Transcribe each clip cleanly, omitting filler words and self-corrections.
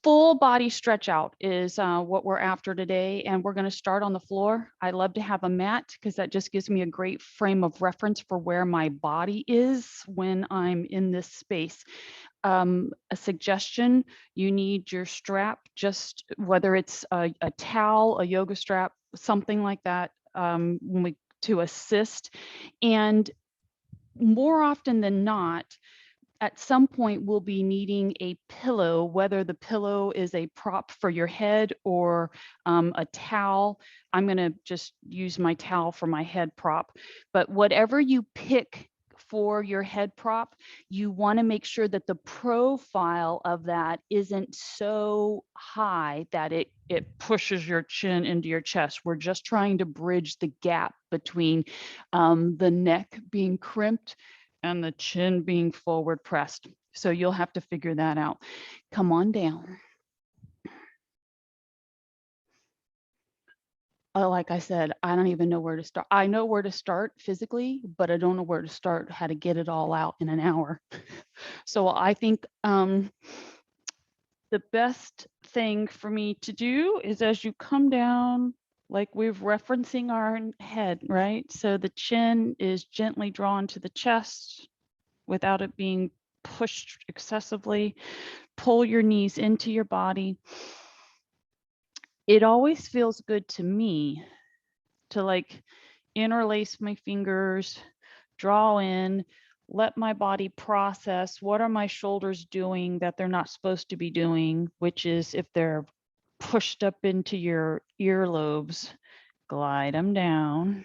full body stretch out is what we're after today, and we're going to start on the floor. I love to have a mat because that just gives me a great frame of reference for where my body is when I'm in this space. A suggestion, you need your strap, just whether it's a towel, a yoga strap, something like that, to assist. And more often than not, at some point we'll be needing a pillow, whether the pillow is a prop for your head or a towel. I'm going to just use my towel for my head prop. But whatever you pick for your head prop, you want to make sure that the profile of that isn't so high that it pushes your chin into your chest. We're just trying to bridge the gap between the neck being crimped and the chin being forward pressed. So you'll have to figure that out. Come on down. Like I said, I don't even know where to start. I know where to start physically, but I don't know where to start, how to get it all out in an hour. So I think the best thing for me to do is as you come down, like we're referencing our head, right? So the chin is gently drawn to the chest without it being pushed excessively. Pull your knees into your body. It always feels good to me to like interlace my fingers, draw in, let my body process what are my shoulders doing that they're not supposed to be doing, which is if they're pushed up into your earlobes, glide them down.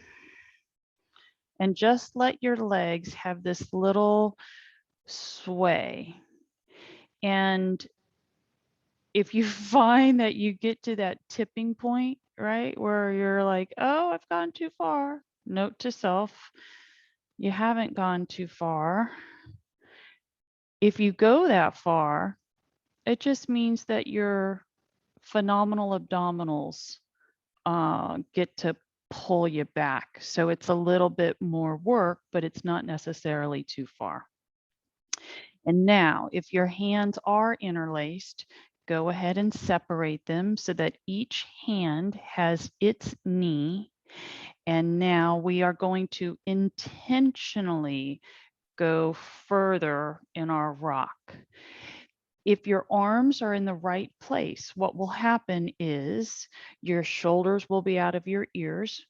And just let your legs have this little sway. And if you find that you get to that tipping point, right, where you're like, oh, I've gone too far, note to self, you haven't gone too far. If you go that far, it just means that your phenomenal abdominals get to pull you back. So it's a little bit more work, but it's not necessarily too far. And now, if your hands are interlaced, go ahead and separate them so that each hand has its knee. And now we are going to intentionally go further in our rock. If your arms are in the right place, what will happen is your shoulders will be out of your ears.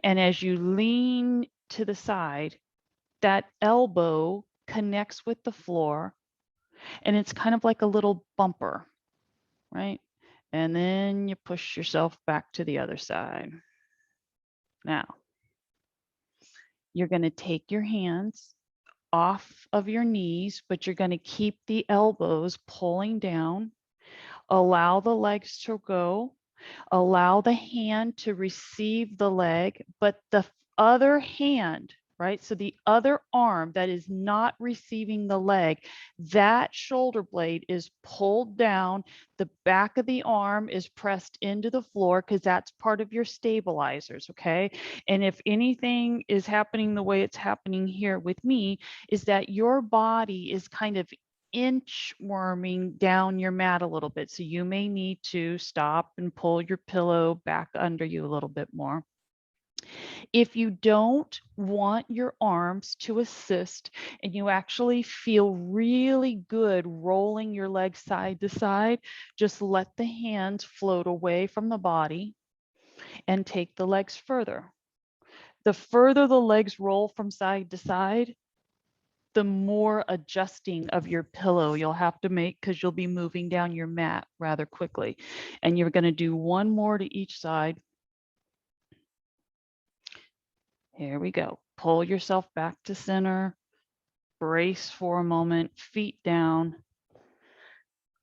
And as you lean to the side, that elbow connects with the floor. And it's kind of like a little bumper, right? And then you push yourself back to the other side. Now, you're going to take your hands off of your knees, but you're going to keep the elbows pulling down. Allow the legs to go. Allow the hand to receive the leg, but the other hand, right? So the other arm that is not receiving the leg, that shoulder blade is pulled down. The back of the arm is pressed into the floor because that's part of your stabilizers, okay? And if anything is happening the way it's happening here with me, is that your body is kind of inchworming down your mat a little bit. So you may need to stop and pull your pillow back under you a little bit more. If you don't want your arms to assist and you actually feel really good rolling your legs side to side, just let the hands float away from the body and take the legs further. The further the legs roll from side to side, the more adjusting of your pillow you'll have to make because you'll be moving down your mat rather quickly. And you're going to do one more to each side. Here we go. Pull yourself back to center. Brace for a moment, feet down.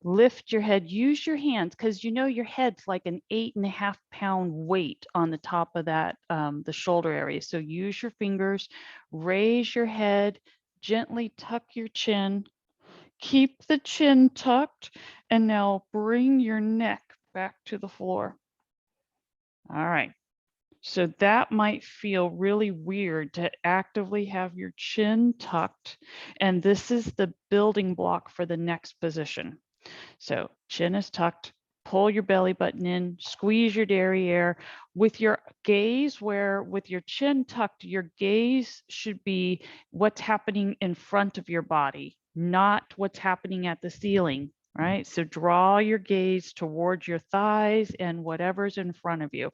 Lift your head, use your hands because you know your head's like an 8.5 pound weight on the top of that, the shoulder area. So use your fingers, raise your head, gently tuck your chin, keep the chin tucked, and now bring your neck back to the floor. All right. So that might feel really weird to actively have your chin tucked. And this is the building block for the next position. So chin is tucked, pull your belly button in, squeeze your derriere with your gaze with your chin tucked, your gaze should be what's happening in front of your body, not what's happening at the ceiling, right? So draw your gaze towards your thighs and whatever's in front of you.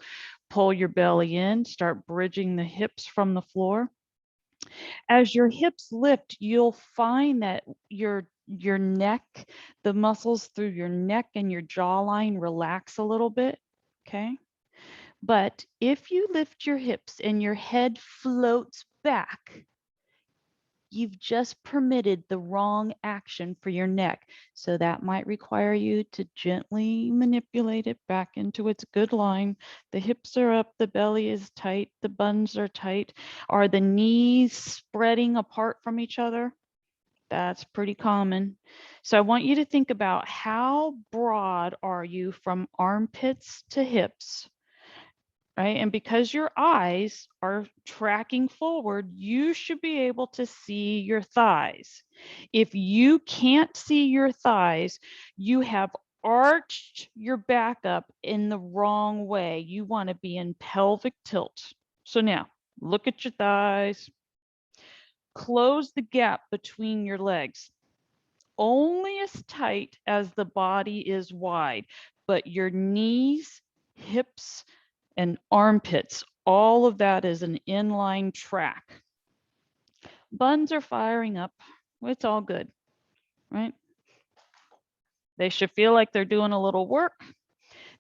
Pull your belly in, start bridging the hips from the floor. As your hips lift, you'll find that your neck, the muscles through your neck and your jawline relax a little bit, okay? But if you lift your hips and your head floats back, you've just permitted the wrong action for your neck. So that might require you to gently manipulate it back into its good line. The hips are up, the belly is tight, the buns are tight. Are the knees spreading apart from each other? That's pretty common. So I want you to think about how broad are you from armpits to hips? Right? And because your eyes are tracking forward, you should be able to see your thighs. If you can't see your thighs, you have arched your back up in the wrong way. You want to be in pelvic tilt. So now look at your thighs. Close the gap between your legs. Only as tight as the body is wide, but your knees, hips, and armpits, all of that is an inline track. Buns are firing up. It's all good, right? They should feel like they're doing a little work.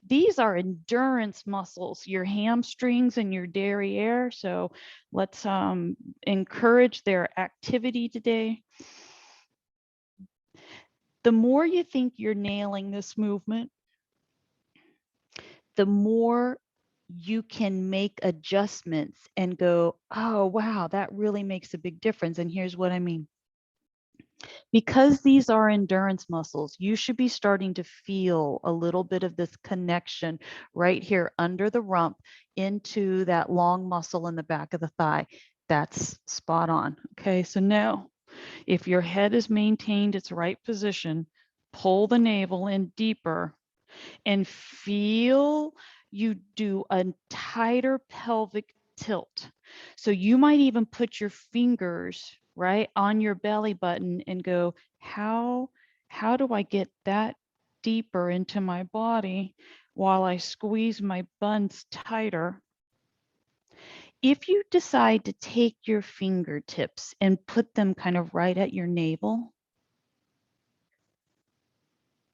These are endurance muscles, your hamstrings and your derriere. So let's encourage their activity today. The more you think you're nailing this movement, the more you can make adjustments and go, oh, wow, that really makes a big difference. And here's what I mean. Because these are endurance muscles, you should be starting to feel a little bit of this connection right here under the rump into that long muscle in the back of the thigh. That's spot on. Okay, so now if your head is maintained its right position, pull the navel in deeper and feel you do a tighter pelvic tilt. So you might even put your fingers right on your belly button and go, how do I get that deeper into my body while I squeeze my buns tighter? If you decide to take your fingertips and put them kind of right at your navel,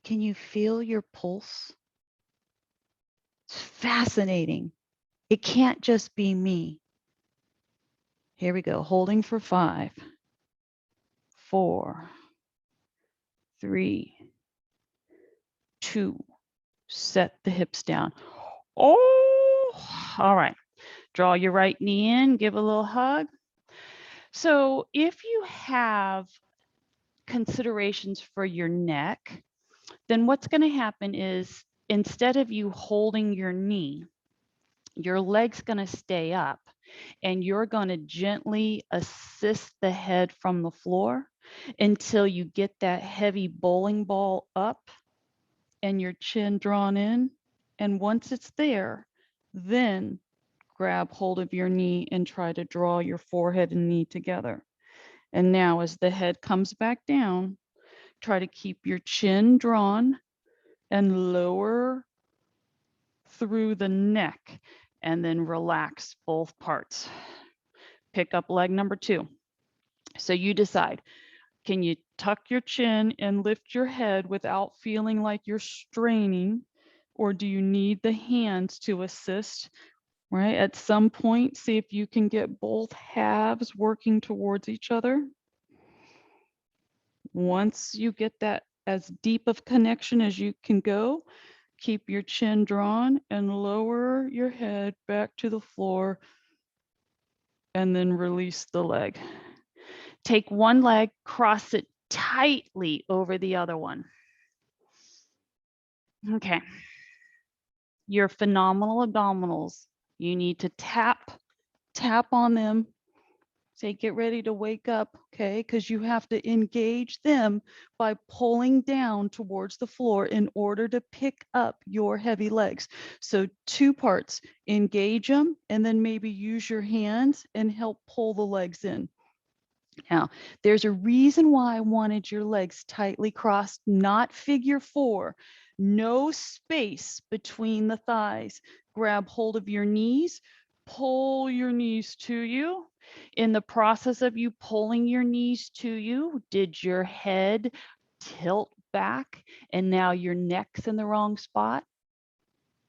can you feel your pulse? It's fascinating. It can't just be me. Here we go. Holding for 5, 4, 3, 2. Set the hips down. Oh, all right. Draw your right knee in, give a little hug. So if you have considerations for your neck, then what's going to happen is instead of you holding your knee, your leg's going to stay up and you're going to gently assist the head from the floor until you get that heavy bowling ball up and your chin drawn in. And once it's there, then grab hold of your knee and try to draw your forehead and knee together. And now as the head comes back down, try to keep your chin drawn and lower through the neck and then relax both parts. Pick up leg number 2. So you decide, can you tuck your chin and lift your head without feeling like you're straining, or do you need the hands to assist, right? At some point, see if you can get both halves working towards each other. Once you get that as deep of connection as you can go, keep your chin drawn and lower your head back to the floor and then release the leg. Take one leg, cross it tightly over the other one. Okay. Your phenomenal abdominals, you need to tap on them Say, get ready to wake up, okay? Because you have to engage them by pulling down towards the floor in order to pick up your heavy legs. So 2 parts, engage them and then maybe use your hands and help pull the legs in. Now, there's a reason why I wanted your legs tightly crossed, not figure 4. No space between the thighs. Grab hold of your knees, pull your knees to you. In the process of you pulling your knees to you, did your head tilt back and now your neck's in the wrong spot?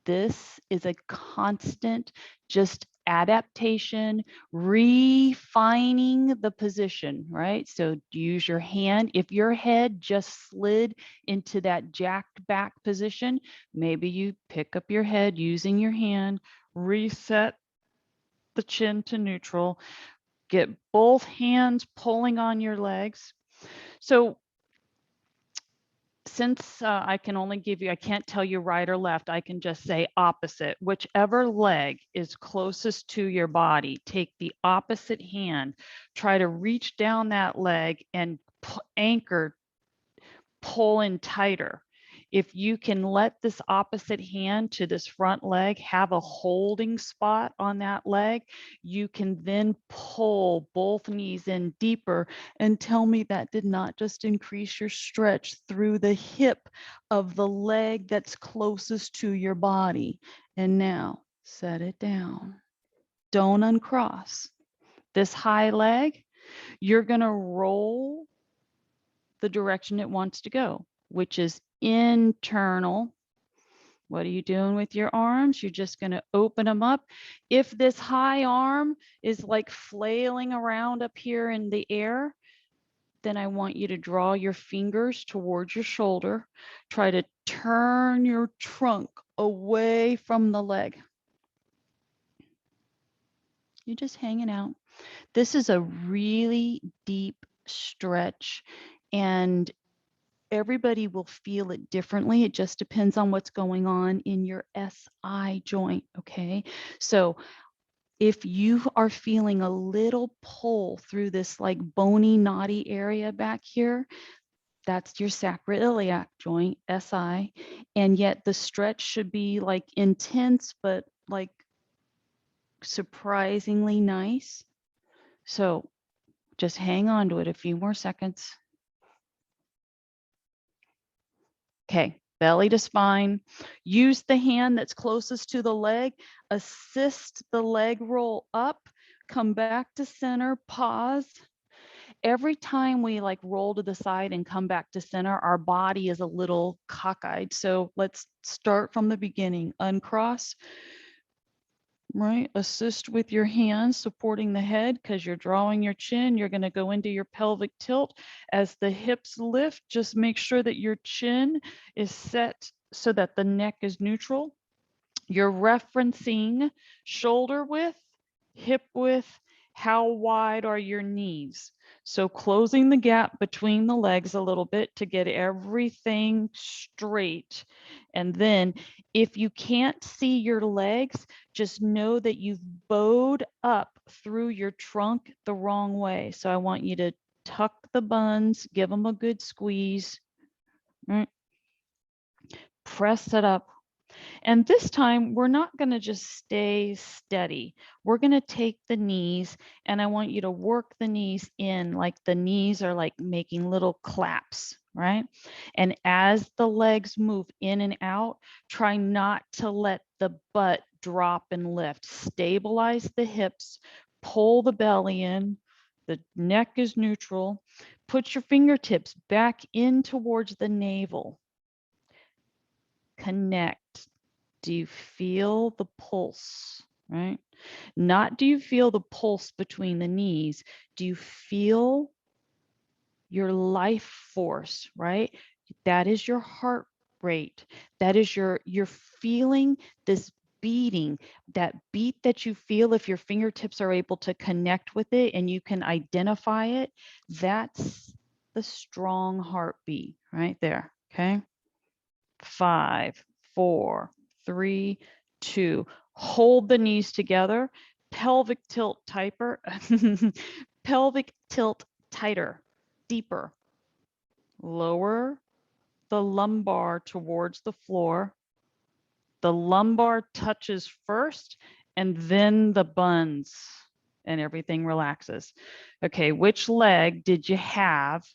This is a constant just adaptation, refining the position, right? So use your hand. If your head just slid into that jacked back position, maybe you pick up your head using your hand, reset the chin to neutral, get both hands pulling on your legs. So since I can only give you, I can't tell you right or left, I can just say opposite. Whichever leg is closest to your body, take the opposite hand, try to reach down that leg and anchor, pull in tighter. If you can let this opposite hand to this front leg have a holding spot on that leg, you can then pull both knees in deeper and tell me that did not just increase your stretch through the hip of the leg that's closest to your body. And now set it down. Don't uncross. This high leg, you're going to roll the direction it wants to go, which is internal. What are you doing with your arms? You're just going to open them up. If this high arm is like flailing around up here in the air, then I want you to draw your fingers towards your shoulder. Try to turn your trunk away from the leg. You're just hanging out. This is a really deep stretch, and everybody will feel it differently. It just depends on what's going on in your SI joint, okay? So if you are feeling a little pull through this like bony, knotty area back here, that's your sacroiliac joint, SI, and yet the stretch should be like intense, but like surprisingly nice. So just hang on to it a few more seconds. Okay, belly to spine. Use the hand that's closest to the leg. Assist the leg roll up. Come back to center. Pause. Every time we like roll to the side and come back to center, our body is a little cockeyed. So let's start from the beginning. Uncross. Right, assist with your hands supporting the head because you're drawing your chin. You're going to go into your pelvic tilt. As the hips lift, just make sure that your chin is set so that the neck is neutral. You're referencing shoulder width, hip width, how wide are your knees? So closing the gap between the legs a little bit to get everything straight. And then if you can't see your legs, just know that you've bowed up through your trunk the wrong way. So I want you to tuck the buns, give them a good squeeze. Press it up. And this time, we're not going to just stay steady. We're going to take the knees, and I want you to work the knees in like the knees are like making little claps, right? And as the legs move in and out, try not to let the butt drop and lift. Stabilize the hips, pull the belly in. The neck is neutral. Put your fingertips back in towards the navel. Connect. Do you feel the pulse, right? Not do you feel the pulse between the knees? Do you feel your life force, right? That is your heart rate. That is you're feeling this beating, that beat that you feel if your fingertips are able to connect with it and you can identify it. That's the strong heartbeat right there, okay? 5, 4, 3, 2. Hold the knees together. Pelvic tilt typer. pelvic tilt tighter, deeper. Lower the lumbar towards the floor. The lumbar touches first and then the buns, and everything relaxes. Okay, which leg did you have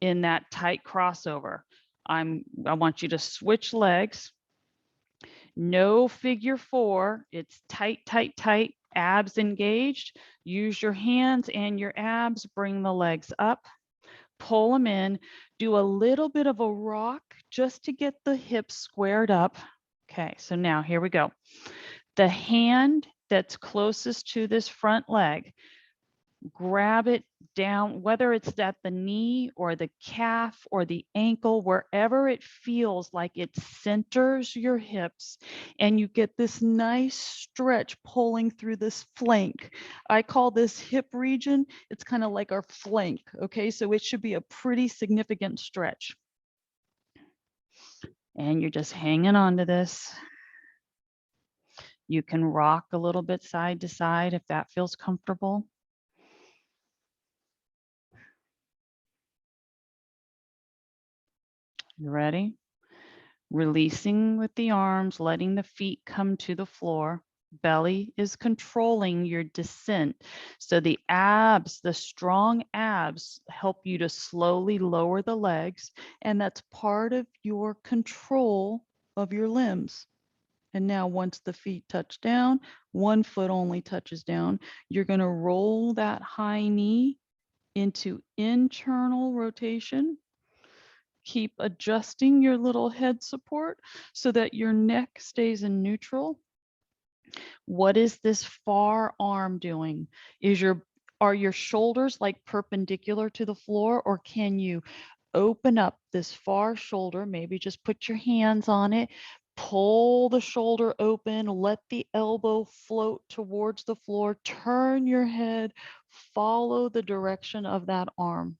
in that tight crossover? I want you to switch legs. No figure four. It's tight, tight, tight, abs engaged. Use your hands and your abs, bring the legs up, pull them in, do a little bit of a rock just to get the hips squared up. Okay, so now here we go. The hand that's closest to this front leg, grab it down, whether it's at the knee or the calf or the ankle, wherever it feels like it centers your hips, and you get this nice stretch pulling through this flank. I call this hip region, it's kind of like our flank, okay? So it should be a pretty significant stretch. And you're just hanging on to this. You can rock a little bit side to side if that feels comfortable. You ready? Releasing with the arms, letting the feet come to the floor. Belly is controlling your descent. So the abs, the strong abs, help you to slowly lower the legs. And that's part of your control of your limbs. And now once the feet touch down, one foot only touches down, you're going to roll that high knee into internal rotation. Keep adjusting your little head support so that your neck stays in neutral. What is this far arm doing? Are your shoulders like perpendicular to the floor, or can you open up this far shoulder? Maybe just put your hands on it, pull the shoulder open, let the elbow float towards the floor, turn your head, follow the direction of that arm.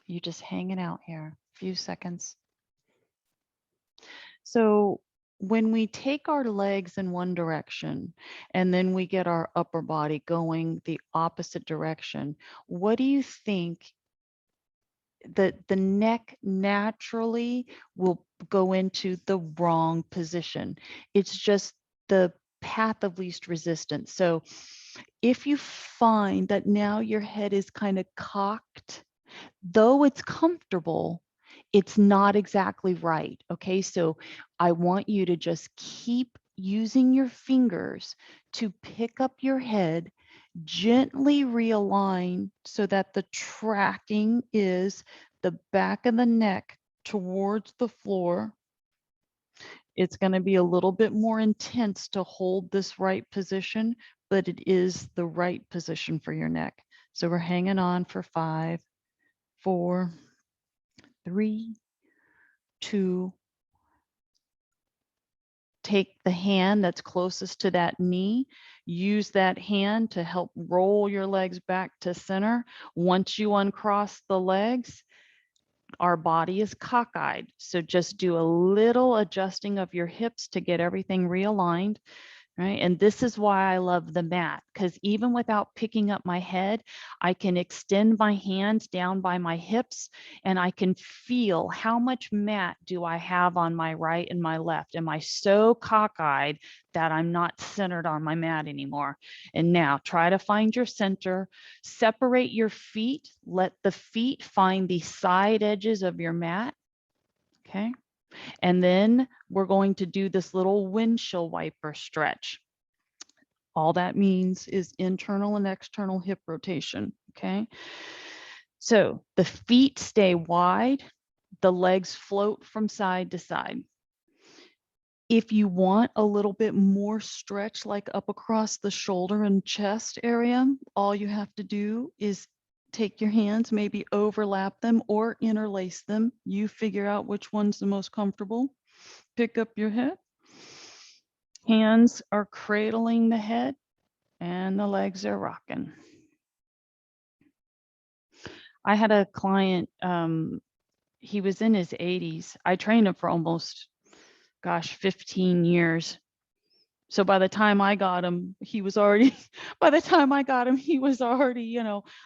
You're just hanging out here, a few seconds. So when we take our legs in one direction and then we get our upper body going the opposite direction, what do you think that the neck naturally will go into the wrong position? It's just the path of least resistance. So if you find that now your head is kind of cocked, though it's comfortable, it's not exactly right. Okay, so I want you to just keep using your fingers to pick up your head, gently realign so that the tracking is the back of the neck towards the floor. It's going to be a little bit more intense to hold this right position, but it is the right position for your neck. So we're hanging on for 5, 4, 3, 2. Take the hand that's closest to that knee. Use that hand to help roll your legs back to center. Once you uncross the legs, our body is cockeyed. So just do a little adjusting of your hips to get everything realigned. Right. And this is why I love the mat, because even without picking up my head, I can extend my hands down by my hips and I can feel how much mat do I have on my right and my left. Am I so cockeyed that I'm not centered on my mat anymore? And now try to find your center, separate your feet, let the feet find the side edges of your mat. Okay. And then we're going to do this little windshield wiper stretch. All that means is internal and external hip rotation, okay? So the feet stay wide, the legs float from side to side. If you want a little bit more stretch, like up across the shoulder and chest area, all you have to do is take your hands, maybe overlap them or interlace them. You figure out which one's the most comfortable. Pick up your head. Hands are cradling the head and the legs are rocking. I had a client, he was in his 80s. I trained him for almost, 15 years. So by the time I got him, he was already, by the time I got him, he was already,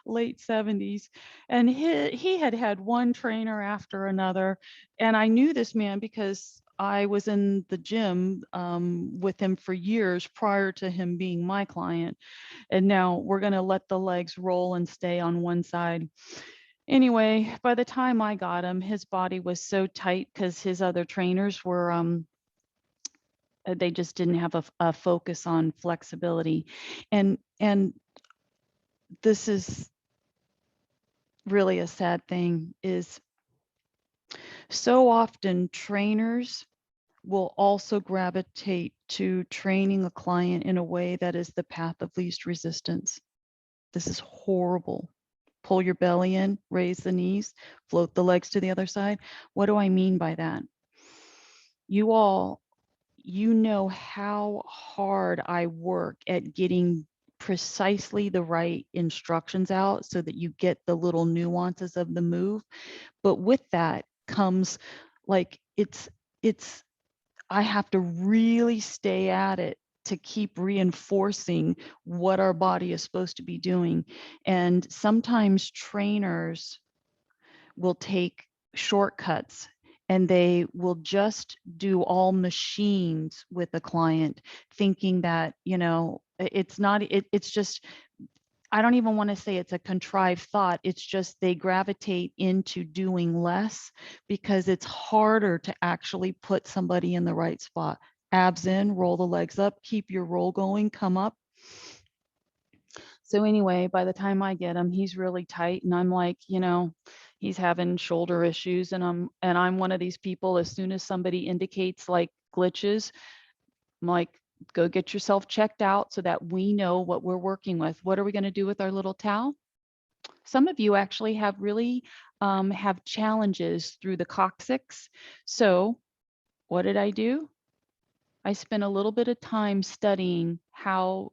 late 70s. And he had had one trainer after another. And I knew this man because I was in the gym with him for years prior to him being my client. And now we're going to let the legs roll and stay on one side. Anyway, by the time I got him, his body was so tight because his other trainers were they just didn't have a focus on flexibility. And this is really a sad thing, is so often trainers will also gravitate to training a client in a way that is the path of least resistance. This is horrible. Pull your belly in, raise the knees, float the legs to the other side. What do I mean by that? You all, you know how hard I work at getting precisely the right instructions out so that you get the little nuances of the move. But with that comes, like, it's I have to really stay at it to keep reinforcing what our body is supposed to be doing. And sometimes trainers will take shortcuts and they will just do all machines with a client, thinking that, it's not, it's just, I don't even want to say it's a contrived thought. It's just they gravitate into doing less because it's harder to actually put somebody in the right spot. Abs in, roll the legs up, keep your roll going, come up. So anyway, by the time I get him, he's really tight, and I'm like, he's having shoulder issues, and I'm one of these people, as soon as somebody indicates like glitches, I'm like, go get yourself checked out so that we know what we're working with. What are we going to do with our little towel? Some of you actually have really have challenges through the coccyx. So what did I do? I spent a little bit of time studying how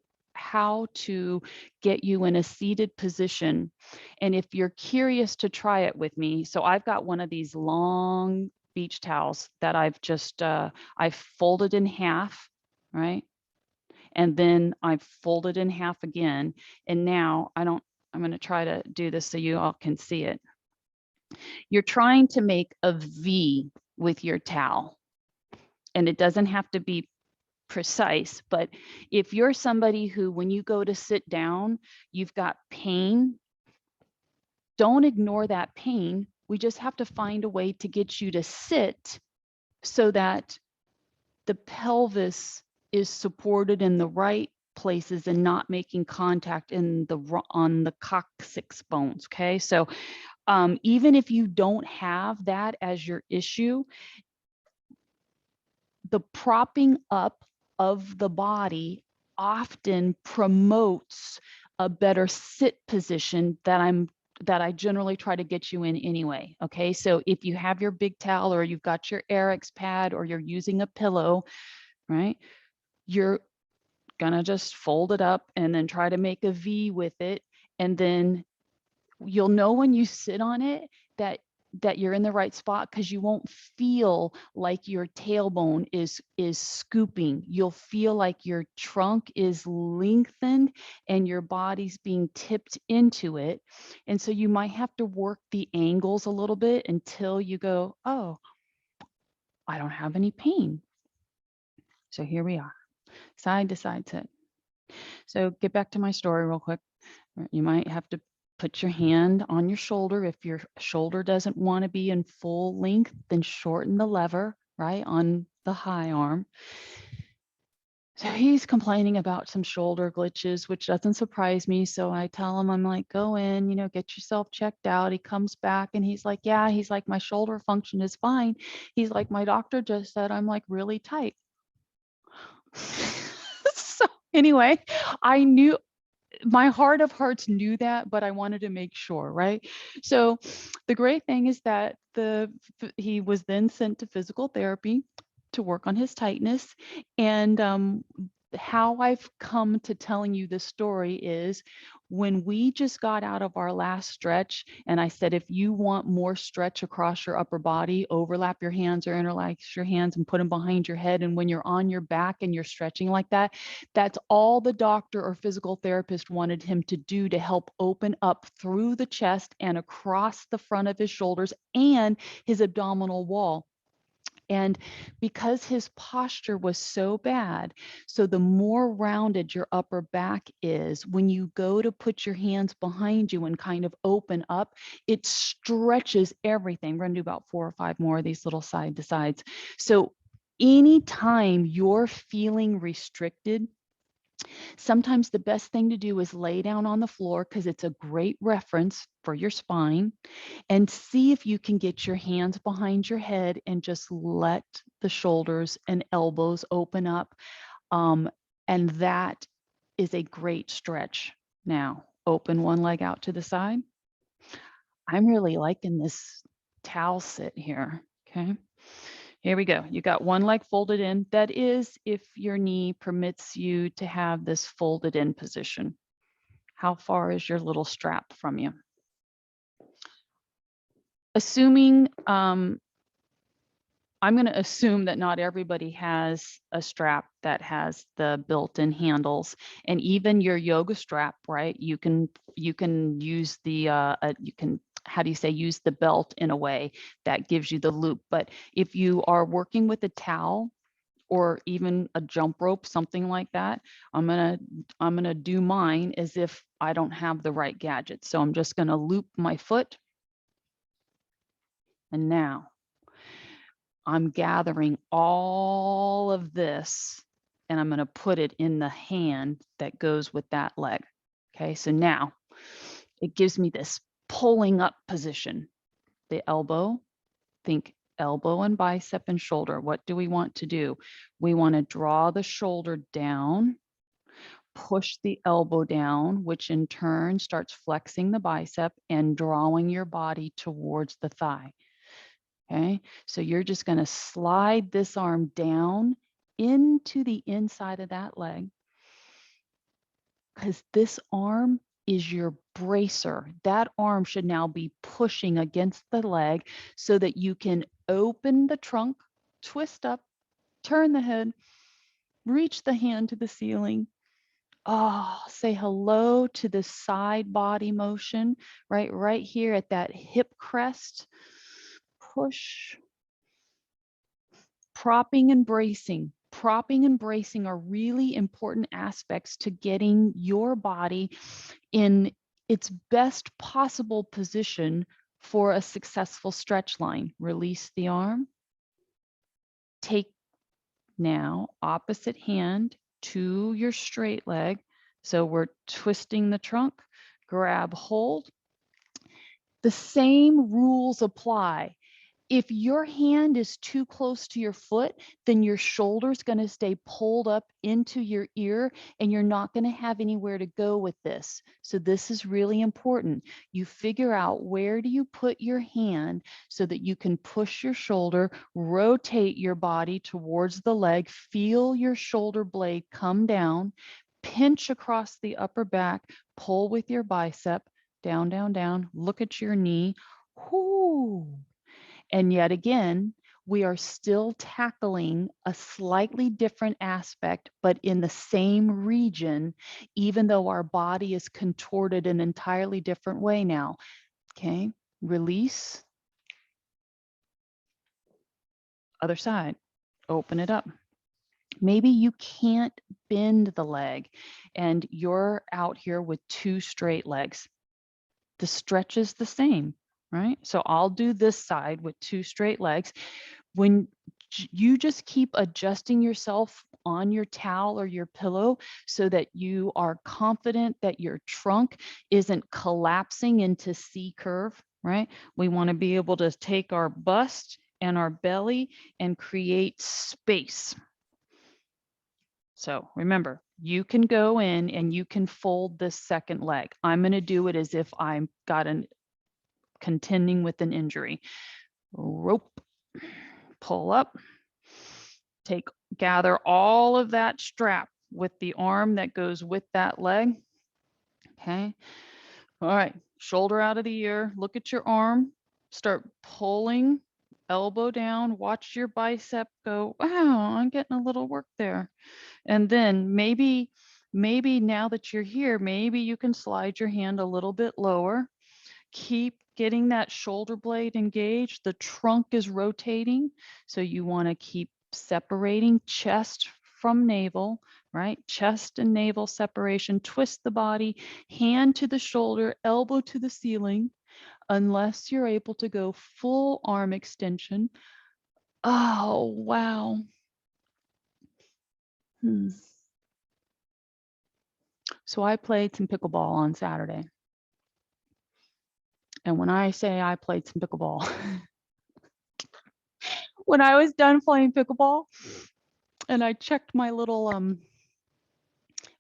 to get you in a seated position. And if you're curious to try it with me, so I've got one of these long beach towels that I've just I've folded in half, right? And then I've folded in half again. And now I'm going to try to do this so you all can see it. You're trying to make a V with your towel, and it doesn't have to be precise, but if you're somebody who, when you go to sit down, you've got pain, don't ignore that pain. We just have to find a way to get you to sit so that the pelvis is supported in the right places and not making contact on the coccyx bones. Okay, so even if you don't have that as your issue, the propping up of the body often promotes a better sit position that I generally try to get you in anyway. Okay, so if you have your big towel or you've got your Eric's pad or you're using a pillow, right, you're gonna just fold it up and then try to make a V with it, and then you'll know when you sit on it that you're in the right spot, because you won't feel like your tailbone is scooping. You'll feel like your trunk is lengthened and your body's being tipped into it. And so you might have to work the angles a little bit until you go, oh, I don't have any pain. So here we are, side to side sit. So get back to my story real quick. You might have to put your hand on your shoulder. If your shoulder doesn't want to be in full length, then shorten the lever, right, on the high arm. So he's complaining about some shoulder glitches, which doesn't surprise me. So I tell him, I'm like, go in, get yourself checked out. He comes back and he's like, yeah, he's like, my shoulder function is fine. He's like, my doctor just said I'm like really tight. So anyway, I knew, my heart of hearts knew that, but I wanted to make sure, right? So the great thing is that he was then sent to physical therapy to work on his tightness, and how I've come to telling you this story is when we just got out of our last stretch, and I said, if you want more stretch across your upper body, overlap your hands or interlace your hands and put them behind your head. And when you're on your back and you're stretching like that, that's all the doctor or physical therapist wanted him to do to help open up through the chest and across the front of his shoulders and his abdominal wall. And because his posture was so bad, so the more rounded your upper back is, when you go to put your hands behind you and kind of open up, it stretches everything. We're going to do about 4 or 5 more of these little side to sides. So anytime you're feeling restricted, sometimes the best thing to do is lay down on the floor because it's a great reference for your spine, and see if you can get your hands behind your head and just let the shoulders and elbows open up. And that is a great stretch. Now, open one leg out to the side. I'm really liking this towel sit here. Okay. Here we go. You got one leg folded in. That is if your knee permits you to have this folded in position. How far is your little strap from you? Assuming, I'm going to assume that not everybody has a strap that has the built-in handles, and even your yoga strap, right? You can use the how do you say, use the belt in a way that gives you the loop. But if you are working with a towel or even a jump rope, something like that, I'm gonna do mine as if I don't have the right gadget. So I'm just gonna loop my foot, and now I'm gathering all of this and I'm going to put it in the hand that goes with that leg. Okay, so now it gives me this pulling up position. The elbow, think elbow and bicep and shoulder. What do we want to do? We want to draw the shoulder down, push the elbow down, which in turn starts flexing the bicep and drawing your body towards the thigh. Okay, so you're just going to slide this arm down into the inside of that leg, because this arm is your bracer. That arm should now be pushing against the leg so that you can open the trunk, twist up, turn the head, reach the hand to the ceiling. Oh, say hello to the side body motion, right here at that hip crest. Push. Propping and bracing. Propping and bracing are really important aspects to getting your body in its best possible position for a successful stretch line. Release the arm. Take now opposite hand to your straight leg. So we're twisting the trunk, grab hold. The same rules apply. If your hand is too close to your foot, then your shoulder's going to stay pulled up into your ear and you're not going to have anywhere to go with this. So this is really important. You figure out where do you put your hand so that you can push your shoulder, rotate your body towards the leg, feel your shoulder blade come down, pinch across the upper back, pull with your bicep, down, down, down, look at your knee. Whoo. And yet again, we are still tackling a slightly different aspect, but in the same region, even though our body is contorted in an entirely different way now. Okay, release. Other side, open it up. Maybe you can't bend the leg and you're out here with 2 straight legs. The stretch is the same. Right? So I'll do this side with 2 straight legs. When you just keep adjusting yourself on your towel or your pillow so that you are confident that your trunk isn't collapsing into C curve, right? We want to be able to take our bust and our belly and create space. So remember, you can go in and you can fold this second leg. I'm going to do it as if I've got an contending with an injury. Rope, pull up, gather all of that strap with the arm that goes with that leg. Okay. All right. Shoulder out of the ear. Look at your arm. Start pulling, elbow down. Watch your bicep go. Wow, I'm getting a little work there. And then maybe now that you're here, maybe you can slide your hand a little bit lower. Keep getting that shoulder blade engaged. The trunk is rotating. So you want to keep separating chest from navel, right? Chest and navel separation. Twist the body, hand to the shoulder, elbow to the ceiling, unless you're able to go full arm extension. Oh, wow. So I played some pickleball on Saturday. And when I say I played some pickleball, when I was done playing pickleball and I checked my little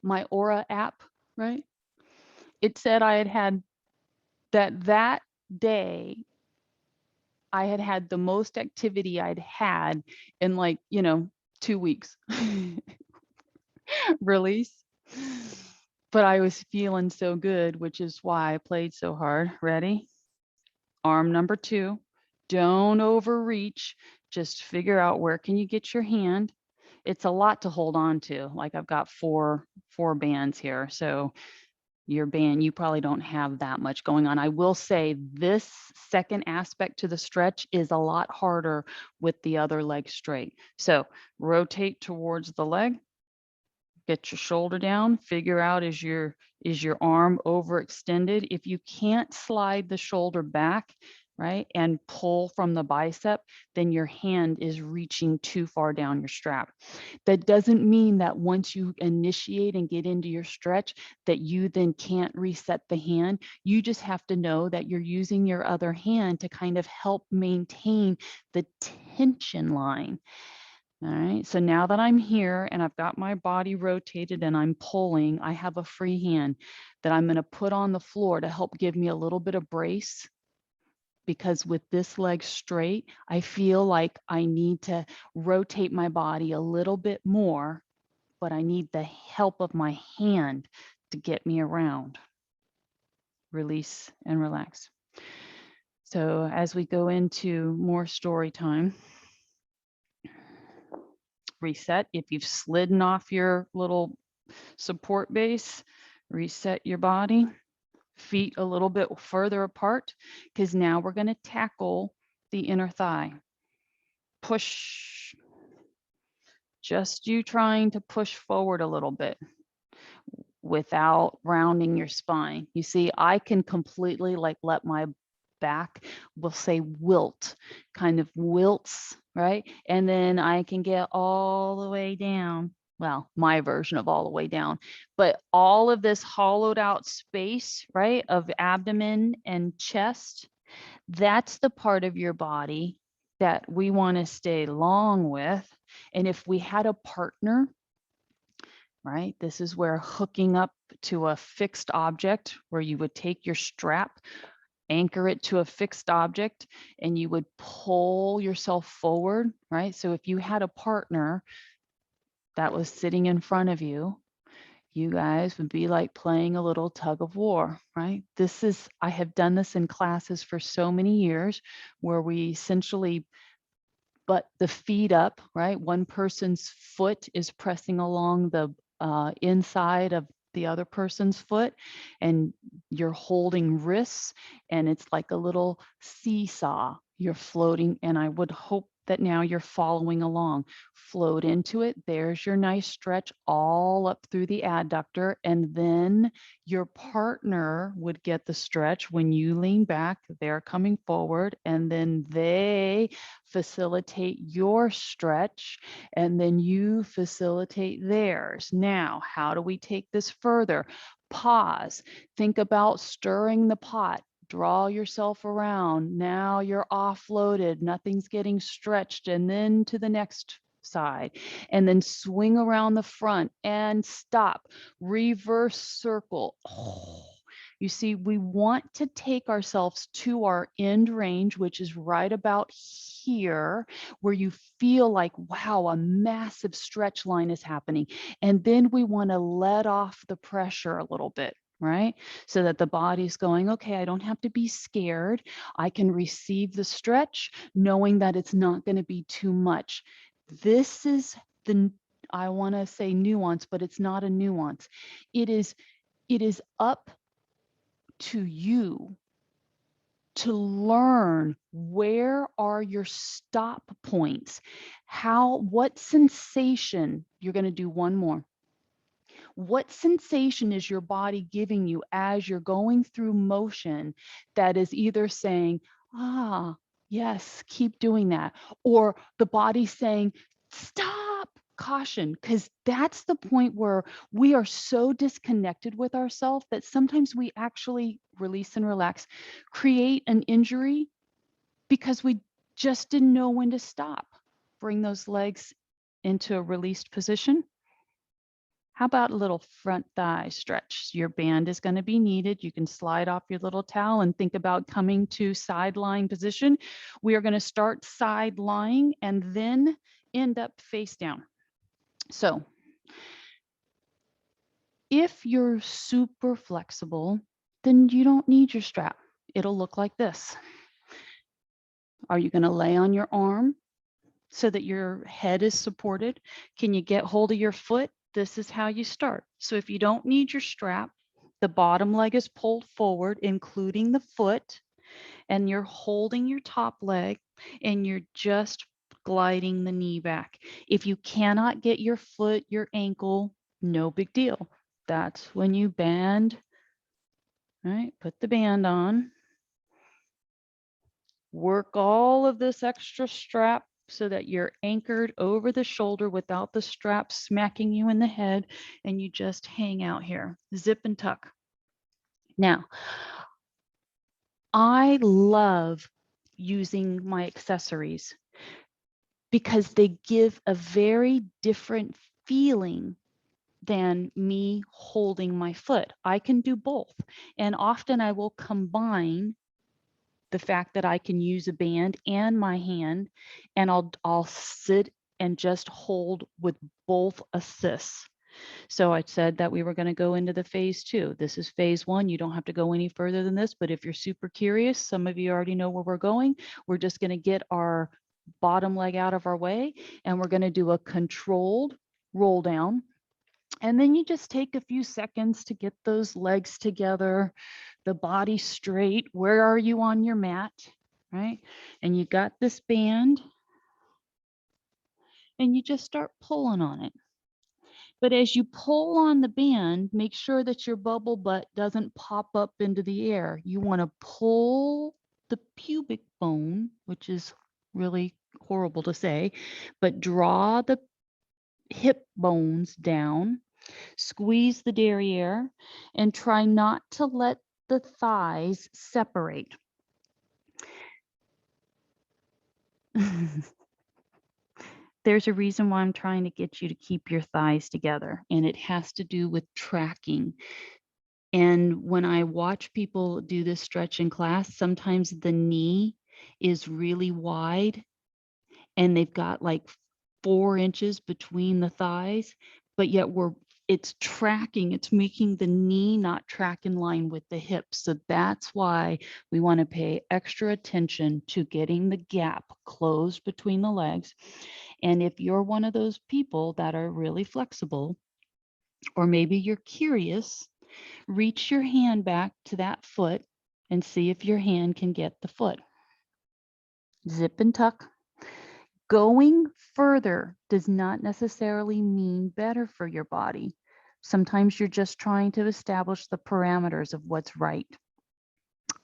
my Aura app, right? It said I had had that day I had had the most activity I'd had in, like, 2 weeks. Release. But I was feeling so good, which is why I played so hard. Ready? Arm number 2. Don't overreach. Just figure out where can you get your hand. It's a lot to hold on to. Like, I've got four bands here. So your band, you probably don't have that much going on. I will say this second aspect to the stretch is a lot harder with the other leg straight. So rotate towards the leg. Get your shoulder down, figure out is your arm overextended. If you can't slide the shoulder back, right, and pull from the bicep, then your hand is reaching too far down your strap. That doesn't mean that once you initiate and get into your stretch that you then can't reset the hand. You just have to know that you're using your other hand to kind of help maintain the tension line. All right, so now that I'm here and I've got my body rotated and I'm pulling, I have a free hand that I'm going to put on the floor to help give me a little bit of brace, because with this leg straight, I feel like I need to rotate my body a little bit more, but I need the help of my hand to get me around. Release and relax. So as we go into more story time, reset. If you've slidden off your little support base, reset your body, feet a little bit further apart, because now we're going to tackle the inner thigh. Push. Just you trying to push forward a little bit without rounding your spine. You see, I can completely let my back, we'll say wilt, kind of wilts, right? And then I can get all the way down. Well, my version of all the way down, but all of this hollowed out space, right, of abdomen and chest, that's the part of your body that we want to stay long with. And if we had a partner, right, this is where hooking up to a fixed object, where you would take your strap, anchor it to a fixed object, and you would pull yourself forward, right? So if you had a partner that was sitting in front of you, you guys would be like playing a little tug of war, right? I have done this in classes for so many years, where we essentially butt the feet up, right? One person's foot is pressing along the inside of the other person's foot, and you're holding wrists, and it's like a little seesaw. You're floating, and I would hope that now you're following along. Float into it. There's your nice stretch all up through the adductor, and then your partner would get the stretch when you lean back. They're coming forward, and then they facilitate your stretch, and then you facilitate theirs. Now, how do we take this further? Pause. Think about stirring the pot. Draw yourself around. Now you're offloaded. Nothing's getting stretched. And then to the next side. And then swing around the front and stop. Reverse circle. Oh. You see, we want to take ourselves to our end range, which is right about here, where you feel like, wow, a massive stretch line is happening. And then we want to let off the pressure a little bit, right? So that the body's going, okay, I don't have to be scared. I can receive the stretch, knowing that it's not going to be too much. This is the, I want to say nuance, but it's not a nuance. It is up to you to learn where are your stop points, what sensation, you're going to do one more. What sensation is your body giving you as you're going through motion that is either saying, ah, yes, keep doing that, or the body saying, stop, caution, because that's the point where we are so disconnected with ourselves that sometimes we actually release and relax, create an injury because we just didn't know when to stop. Bring those legs into a released position. How about a little front thigh stretch? Your band is going to be needed. You can slide off your little towel and think about coming to side lying position. We are going to start side lying and then end up face down. So if you're super flexible, then you don't need your strap. It'll look like this. Are you going to lay on your arm so that your head is supported? Can you get hold of your foot? This is how you start. So if you don't need your strap, the bottom leg is pulled forward, including the foot, and you're holding your top leg and you're just gliding the knee back. If you cannot get your foot, your ankle, no big deal. That's when you band, right? Put the band on. Work all of this extra strap so that you're anchored over the shoulder without the strap smacking you in the head, and you just hang out here, zip and tuck. Now, I love using my accessories because they give a very different feeling than me holding my foot. I can do both, and often I will combine the fact that I can use a band and my hand, and I'll sit and just hold with both assists. So I said that we were going to go into the phase 2. This is phase 1. You don't have to go any further than this, but if you're super curious, some of you already know where we're going. We're just going to get our bottom leg out of our way, and we're going to do a controlled roll down. And then you just take a few seconds to get those legs together, the body straight. Where are you on your mat, right? And you got this band, and you just start pulling on it. But as you pull on the band, make sure that your bubble butt doesn't pop up into the air. You want to pull the pubic bone, which is really horrible to say, but draw the hip bones down. Squeeze the derriere and try not to let the thighs separate. There's a reason why I'm trying to get you to keep your thighs together, and it has to do with tracking. And when I watch people do this stretch in class, sometimes the knee is really wide and they've got like 4 inches between the thighs, but yet it's tracking, it's making the knee not track in line with the hips. So that's why we want to pay extra attention to getting the gap closed between the legs. And if you're one of those people that are really flexible, or maybe you're curious, reach your hand back to that foot and see if your hand can get the foot. Zip and tuck. Going further does not necessarily mean better for your body. Sometimes you're just trying to establish the parameters of what's right.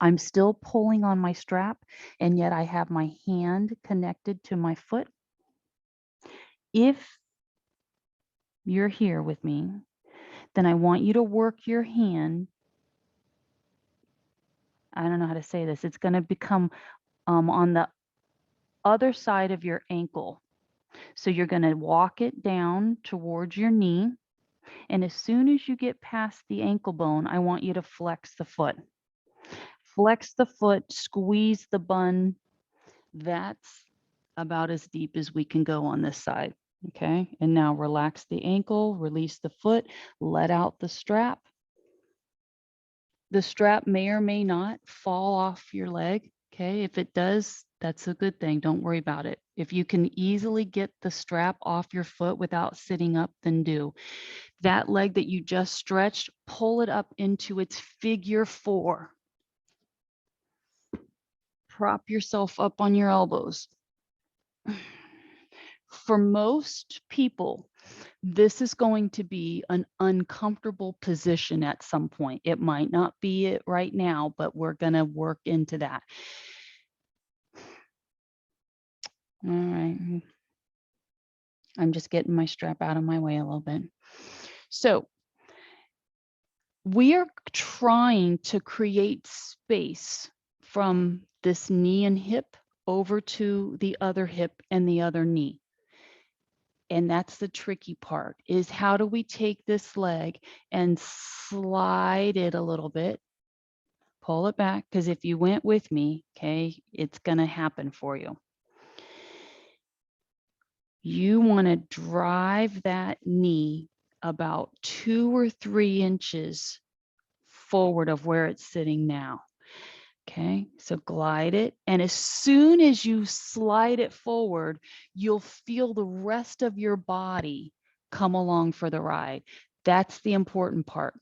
I'm still pulling on my strap, and yet I have my hand connected to my foot. If you're here with me, then I want you to work your hand. I don't know how to say this. It's going to become on the other side of your ankle. So you're going to walk it down towards your knee, And as soon as you get past the ankle bone, I want you to flex the foot. Flex the foot, squeeze the bun. That's about as deep as we can go on this side. Okay. And now relax the ankle, release the foot, let out the strap. The strap may or may not fall off your leg. Okay. If it does, that's a good thing. Don't worry about it. If you can easily get the strap off your foot without sitting up, then do. That leg that you just stretched, pull it up into its figure 4. Prop yourself up on your elbows. For most people, this is going to be an uncomfortable position at some point. It might not be it right now, but we're going to work into that. All right. I'm just getting my strap out of my way a little bit. So we are trying to create space from this knee and hip over to the other hip and the other knee. And that's the tricky part, is how do we take this leg and slide it a little bit, pull it back, because if you went with me, okay, it's going to happen for you. You want to drive that knee about 2 or 3 inches forward of where it's sitting now. Okay, so glide it. And as soon as you slide it forward, you'll feel the rest of your body come along for the ride. That's the important part.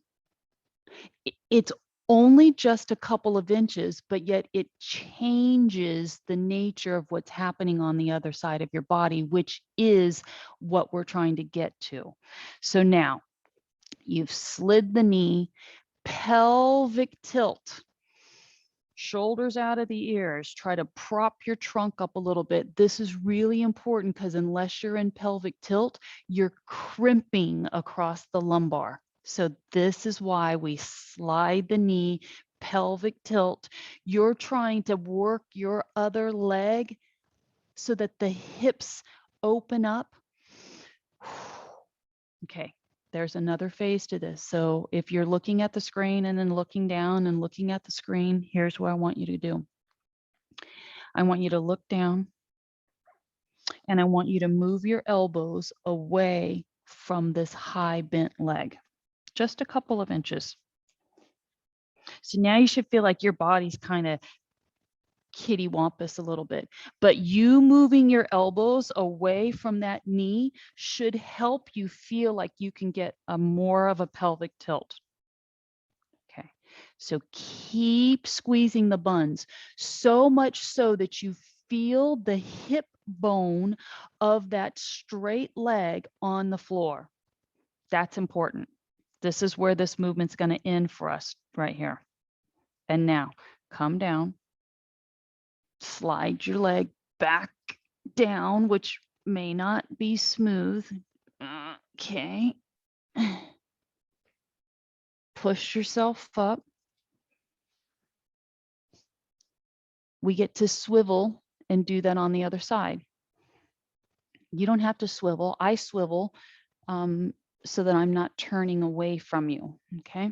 It's only just a couple of inches, but yet it changes the nature of what's happening on the other side of your body, which is what we're trying to get to. So now you've slid the knee, pelvic tilt. Shoulders out of the ears. Try to prop your trunk up a little bit. This is really important because unless you're in pelvic tilt, you're crimping across the lumbar. So this is why we slide the knee, pelvic tilt. You're trying to work your other leg so that the hips open up. Okay. There's another phase to this. So if you're looking at the screen and then looking down and looking at the screen, here's what I want you to do. I want you to look down and I want you to move your elbows away from this high bent leg, just a couple of inches. So now you should feel like your body's kind of kittywampus a little bit, but you moving your elbows away from that knee should help you feel like you can get a more of a pelvic tilt. Okay, so keep squeezing the buns, so much so that you feel the hip bone of that straight leg on the floor. That's important. This is where this movement's going to end for us right here. And now come down. Slide your leg back down, which may not be smooth. Okay. Push yourself up. We get to swivel and do that on the other side. You don't have to swivel. I swivel so that I'm not turning away from you. Okay.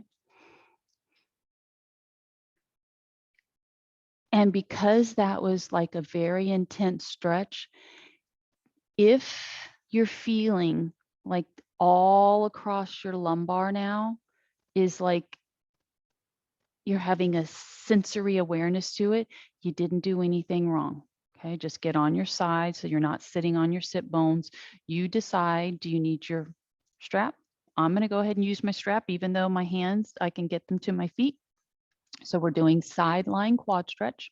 And because that was like a very intense stretch, if you're feeling like all across your lumbar now is like you're having a sensory awareness to it, you didn't do anything wrong. Okay, just get on your side so you're not sitting on your sit bones. You decide, do you need your strap? I'm going to go ahead and use my strap, even though my hands, I can get them to my feet. So we're doing sideline quad stretch.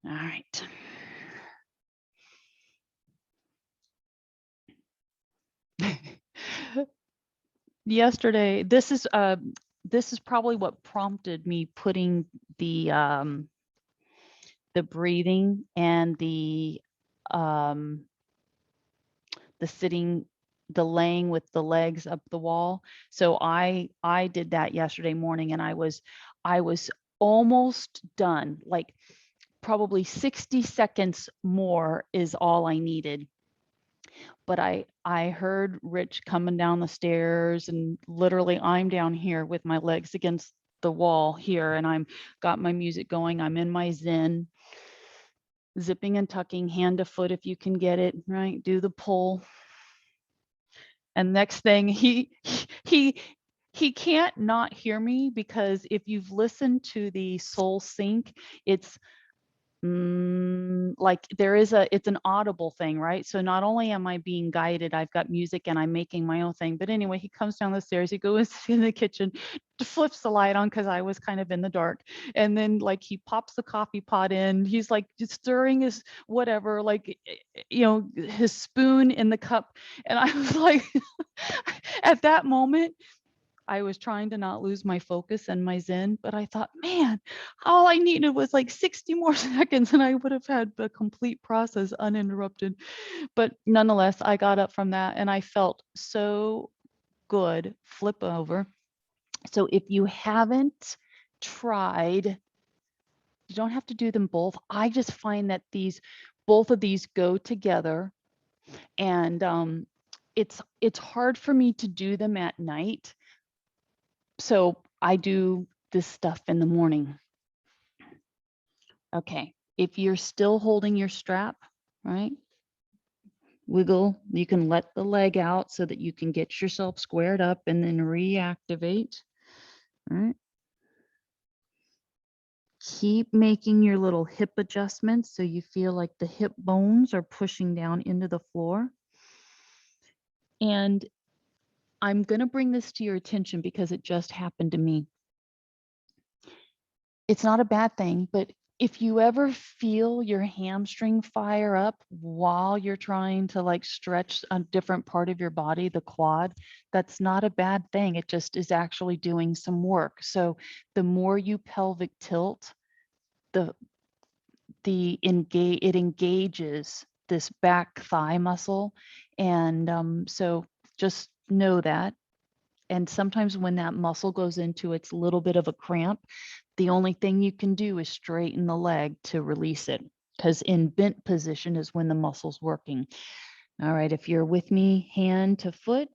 All right. Yesterday, this is probably what prompted me putting the breathing and the sitting, the laying with the legs up the wall. So I did that yesterday morning, and I was almost done. Like probably 60 seconds more is all I needed. But I heard Rich coming down the stairs, and literally I'm down here with my legs against the wall here, and I'm got my music going. I'm in my zen, zipping and tucking, hand to foot if you can get it, right? Do the pull. And next thing he he can't not hear me, because if you've listened to the Soul Sync, it's like it's an audible thing, right? So not only am I being guided, I've got music and I'm making my own thing. But anyway, he comes down the stairs, he goes in the kitchen, flips the light on because I was kind of in the dark. And then like he pops the coffee pot in. He's like just stirring his whatever, like his spoon in the cup. And I was like, at that moment, I was trying to not lose my focus and my zen, but I thought, man, all I needed was like 60 more seconds and I would have had the complete process uninterrupted. But nonetheless, I got up from that and I felt so good. Flip over. So if you haven't tried, you don't have to do them both. I just find that both of these go together, and it's hard for me to do them at night. So I do this stuff in the morning. Okay, if you're still holding your strap, right? Wiggle, you can let the leg out so that you can get yourself squared up and then reactivate, right? Keep making your little hip adjustments so you feel like the hip bones are pushing down into the floor. And I'm going to bring this to your attention because it just happened to me. It's not a bad thing, but if you ever feel your hamstring fire up while you're trying to like stretch a different part of your body, the quad, that's not a bad thing. It just is actually doing some work. So the more you pelvic tilt, it engages this back thigh muscle. And so just know that. And sometimes when that muscle goes into its little bit of a cramp, the only thing you can do is straighten the leg to release it, because in bent position is when the muscle's working. All right, if you're with me, hand to foot,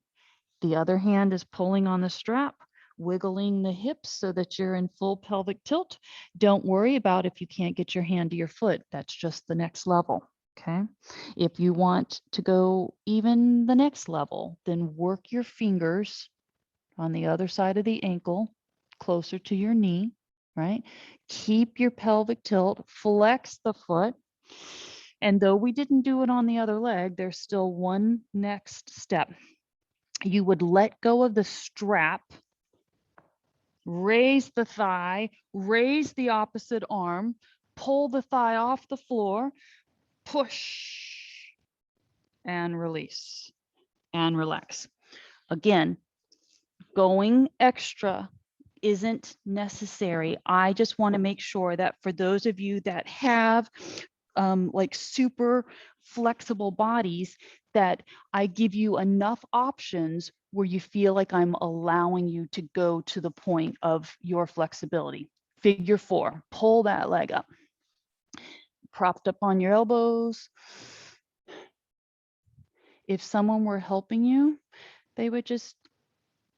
the other hand is pulling on the strap, wiggling the hips so that you're in full pelvic tilt. Don't worry about if you can't get your hand to your foot. That's just the next level. Okay. If you want to go even the next level, then work your fingers on the other side of the ankle, closer to your knee, right? Keep your pelvic tilt, flex the foot. And though we didn't do it on the other leg, there's still one next step. You would let go of the strap, raise the thigh, raise the opposite arm, pull the thigh off the floor, push, and release, and relax. Again, going extra isn't necessary. I just want to make sure that for those of you that have like super flexible bodies, that I give you enough options where you feel like I'm allowing you to go to the point of your flexibility. Figure 4, pull that leg up, propped up on your elbows. If someone were helping you, they would just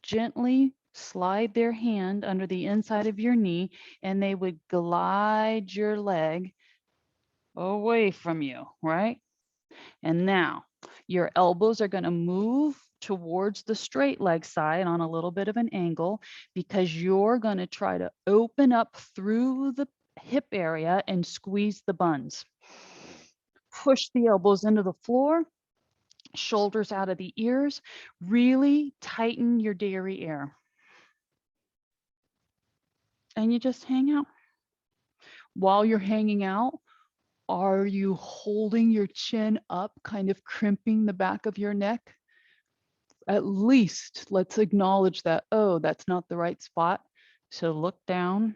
gently slide their hand under the inside of your knee and they would glide your leg away from you, right? And now your elbows are going to move towards the straight leg side on a little bit of an angle, because you're going to try to open up through the hip area and squeeze the buns. Push the elbows into the floor, shoulders out of the ears, really tighten your derriere. And you just hang out. While you're hanging out, are you holding your chin up, kind of crimping the back of your neck? At least let's acknowledge that, oh, that's not the right spot. So look down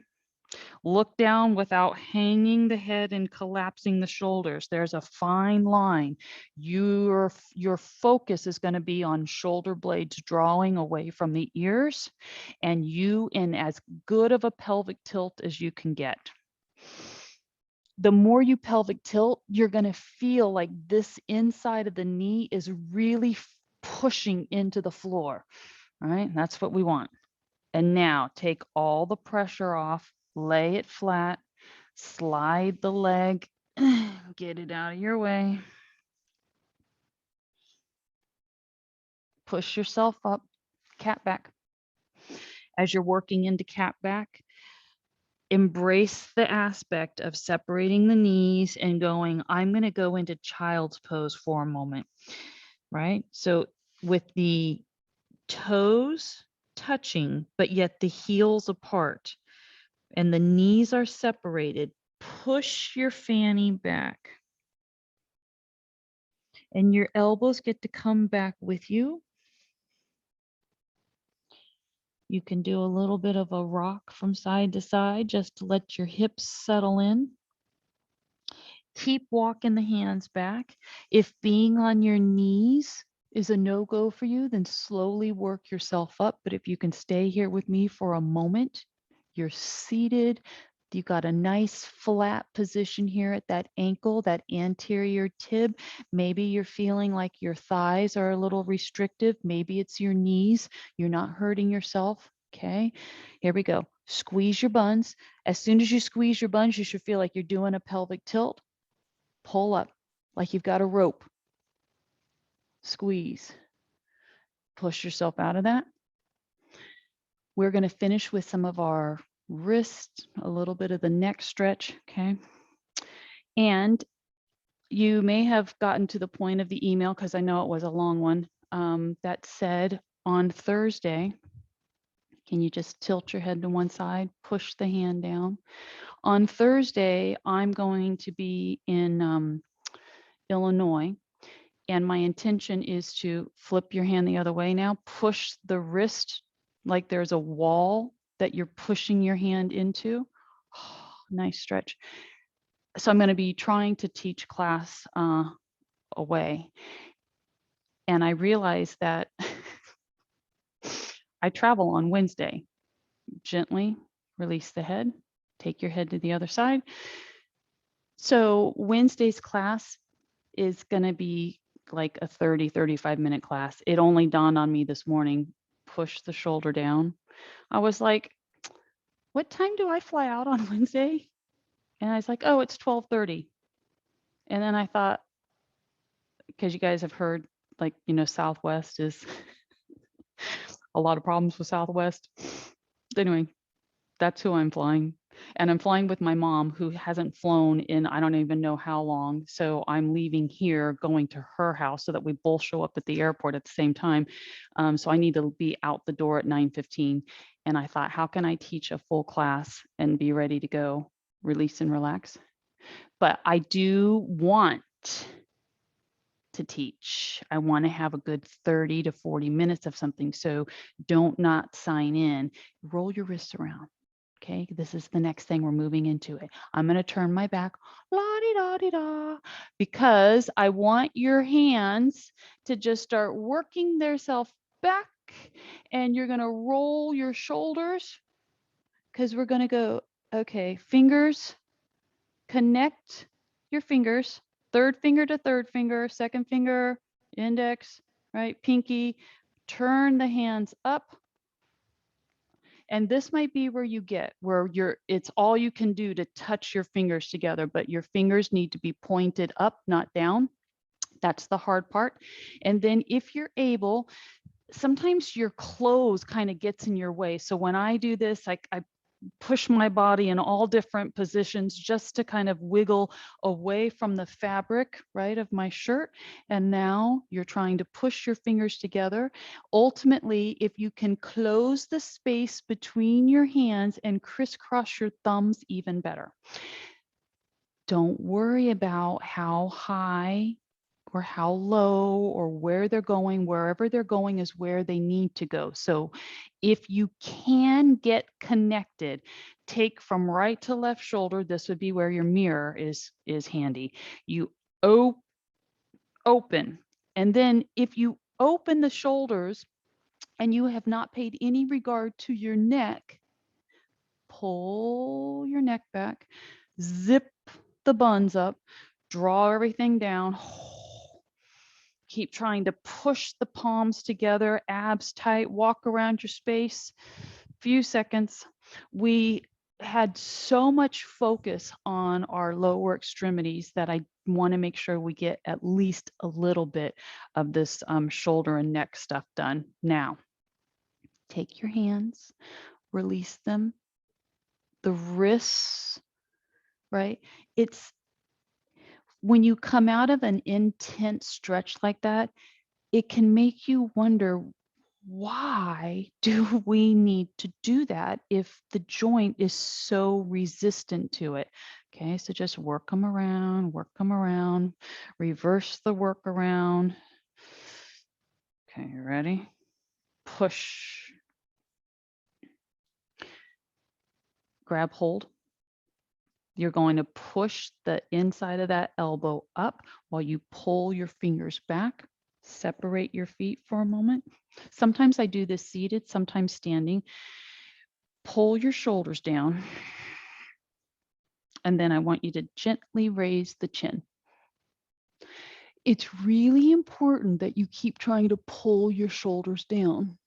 without hanging the head and collapsing the shoulders. There's a fine line. Your focus is going to be on shoulder blades drawing away from the ears, and you in as good of a pelvic tilt as you can get. the more you pelvic tilt, you're going to feel like this inside of the knee is really pushing into the floor. All right, that's what we want. And now take all the pressure off, lay it flat, slide the leg, get it out of your way. Push yourself up, cat back. As you're working into cat back, embrace the aspect of separating the knees and going, I'm going to go into child's pose for a moment, right? So with the toes touching, but yet the heels apart and the knees are separated, push your fanny back. And your elbows get to come back with you. You can do a little bit of a rock from side to side just to let your hips settle in. Keep walking the hands back. If being on your knees is a no-go for you, then slowly work yourself up. But if you can stay here with me for a moment, you're seated. You got a nice flat position here at that ankle, that anterior tib. Maybe you're feeling like your thighs are a little restrictive. Maybe it's your knees. You're not hurting yourself. Okay, here we go. Squeeze your buns. As soon as you squeeze your buns, you should feel like you're doing a pelvic tilt. Pull up like you've got a rope. Squeeze. Push yourself out of that. We're going to finish with some of our wrists, a little bit of the neck stretch, okay? And you may have gotten to the point of the email, because I know it was a long one, that said on Thursday, can you just tilt your head to one side, push the hand down? On Thursday, I'm going to be in Illinois. And my intention is to flip your hand the other way now, push the wrist like there's a wall that you're pushing your hand into. Oh, nice stretch. So I'm going to be trying to teach class away. And I realized that I travel on Wednesday. Gently release the head, take your head to the other side. So Wednesday's class is going to be like a 35 minute class. It only dawned on me this morning, push the shoulder down. I was like, what time do I fly out on Wednesday? And I was like, oh, it's 12:30. And then I thought, because you guys have heard, like, Southwest is a lot of problems with Southwest. Anyway, that's who I'm flying. And I'm flying with my mom, who hasn't flown in I don't even know how long. So I'm leaving here, going to her house so that we both show up at the airport at the same time. So I need to be out the door at 9:15. And I thought, how can I teach a full class and be ready to go, release and relax? But I do want to teach. I want to have a good 30 to 40 minutes of something. So don't not sign in. Roll your wrists around. Okay, this is the next thing. We're moving into it. I'm going to turn my back, la-di-da-di-da, because I want your hands to just start working themselves back, and you're going to roll your shoulders, because we're going to go, okay, fingers, connect your fingers, third finger to third finger, second finger, index, right, pinky, turn the hands up. And this might be where it's all you can do to touch your fingers together, but your fingers need to be pointed up, not down. That's the hard part. And then if you're able, sometimes your clothes kind of gets in your way. So when I do this, I push my body in all different positions just to kind of wiggle away from the fabric, right, of my shirt. And now you're trying to push your fingers together. Ultimately, if you can close the space between your hands and crisscross your thumbs, even better. Don't worry about how high or how low or where they're going. Wherever they're going is where they need to go. So if you can get connected, take from right to left shoulder. This would be where your mirror is handy. You open. And then if you open the shoulders and you have not paid any regard to your neck, pull your neck back, zip the buns up, draw everything down. Keep trying to push the palms together, abs tight, walk around your space. Few seconds. We had so much focus on our lower extremities that I want to make sure we get at least a little bit of this shoulder and neck stuff done. Now, take your hands, release them. The wrists, right? It's when you come out of an intense stretch like that, it can make you wonder, why do we need to do that if the joint is so resistant to it? Okay, so just work them around, reverse the work around. Okay, you ready? Push. Grab hold. You're going to push the inside of that elbow up while you pull your fingers back. Separate your feet for a moment. Sometimes I do this seated, sometimes standing. Pull your shoulders down. And then I want you to gently raise the chin. It's really important that you keep trying to pull your shoulders down.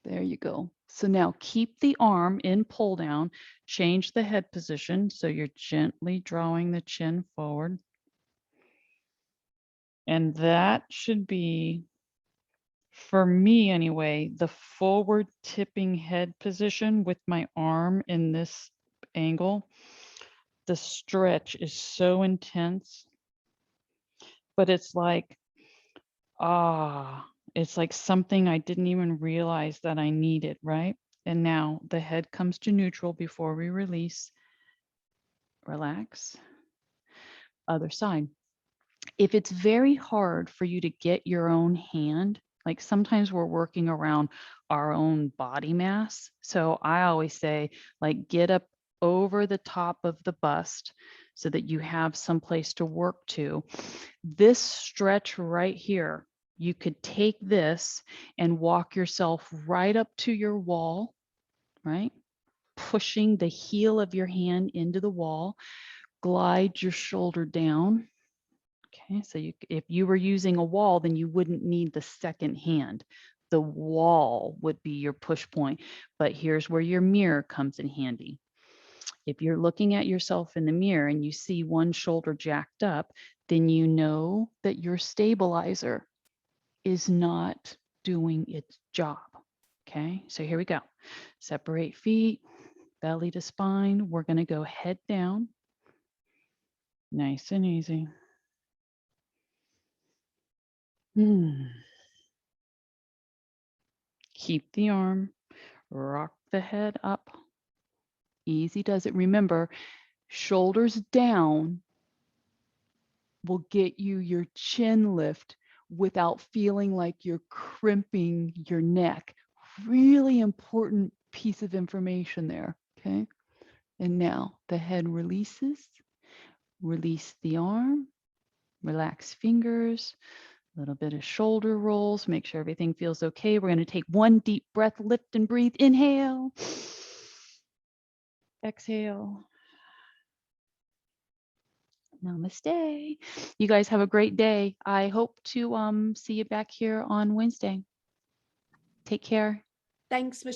There you go. So now keep the arm in pull down, change the head position. So you're gently drawing the chin forward. And that should be, for me anyway, the forward tipping head position with my arm in this angle. The stretch is so intense, but it's like, it's like something I didn't even realize that I needed, right? And now the head comes to neutral before we release. Relax. Other side. If it's very hard for you to get your own hand, like sometimes we're working around our own body mass. So I always say, like, get up over the top of the bust so that you have some place to work to. This stretch right here, you could take this and walk yourself right up to your wall, right? Pushing the heel of your hand into the wall, glide your shoulder down. Okay, so if you were using a wall, then you wouldn't need the second hand. The wall would be your push point, but here's where your mirror comes in handy. If you're looking at yourself in the mirror and you see one shoulder jacked up, then you know that your stabilizer is not doing its job. Okay, so here we go. Separate feet, belly to spine. We're going to go head down. Nice and easy. Keep the arm, rock the head up. Easy does it. Remember, shoulders down will get you your chin lift without feeling like you're crimping your neck. Really important piece of information there, okay? And now the head releases. Release the arm, relax fingers, a little bit of shoulder rolls, make sure everything feels okay. We're going to take one deep breath, lift and breathe. Inhale. Exhale. Namaste. You guys have a great day. I hope to see you back here on Wednesday. Take care. Thanks, Michelle.